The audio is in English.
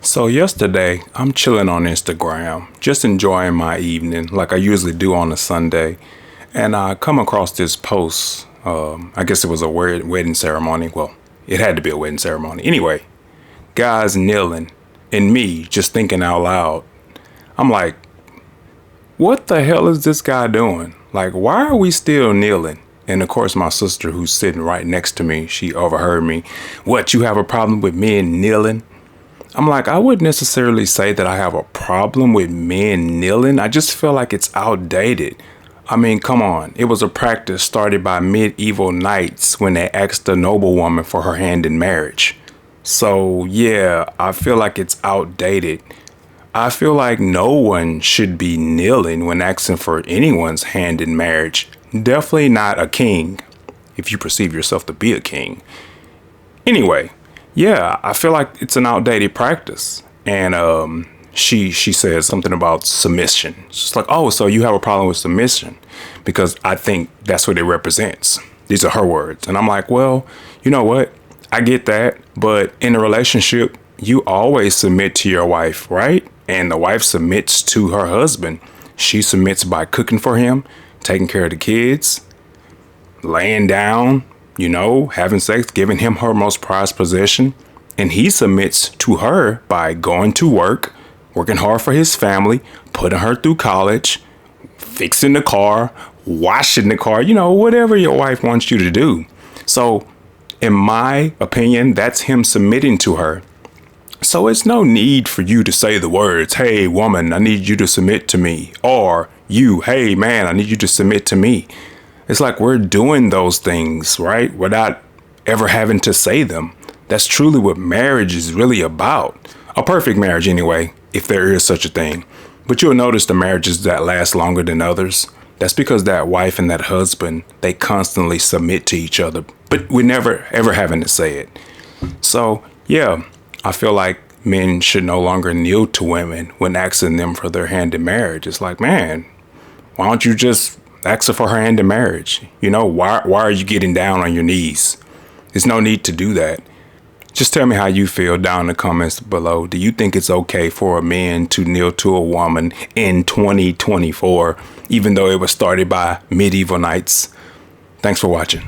So yesterday, I'm chilling on Instagram, just enjoying my evening like I usually do on a Sunday, and I come across this post. I guess it was a wedding ceremony. Well, it had to be a wedding ceremony. Anyway, guys kneeling, and me just thinking out loud. I'm like, what the hell is this guy doing? Like, why are we still kneeling? And of course, my sister, who's sitting right next to me, she overheard me. What, you have a problem with men kneeling? I'm like, I wouldn't necessarily say that I have a problem with men kneeling. I just feel like it's outdated. I mean, come on. It was a practice started by medieval knights when they asked a noblewoman for her hand in marriage. So, yeah, I feel like it's outdated. I feel like no one should be kneeling when asking for anyone's hand in marriage. Definitely not a king, if you perceive yourself to be a king. Anyway, yeah, I feel like it's an outdated practice. And she says something about submission. She's like, oh, so you have a problem with submission? Because I think that's what it represents. These are her words. And I'm like, well, you know what? I get that. But in a relationship, you always submit to your wife, right? And the wife submits to her husband. She submits by cooking for him, taking care of the kids, laying down, having sex, giving him her most prized possession. And he submits to her by going to work, working hard for his family, putting her through college, fixing the car, washing the car, whatever your wife wants you to do. So in my opinion, that's him submitting to her. So it's no need for you to say the words, hey, woman, I need you to submit to me. Or you, hey, man, I need you to submit to me. It's like we're doing those things, right? Without ever having to say them. That's truly what marriage is really about. A perfect marriage anyway, if there is such a thing. But you'll notice the marriages that last longer than others. That's because that wife and that husband, they constantly submit to each other, but we're never ever having to say it. So, yeah, I feel like men should no longer kneel to women when asking them for their hand in marriage. It's like, man, why don't you just ask her for her hand in marriage? Why are you getting down on your knees? There's no need to do that. Just tell me how you feel down in the comments below. Do you think it's okay for a man to kneel to a woman in 2024, even though it was started by medieval knights? Thanks for watching.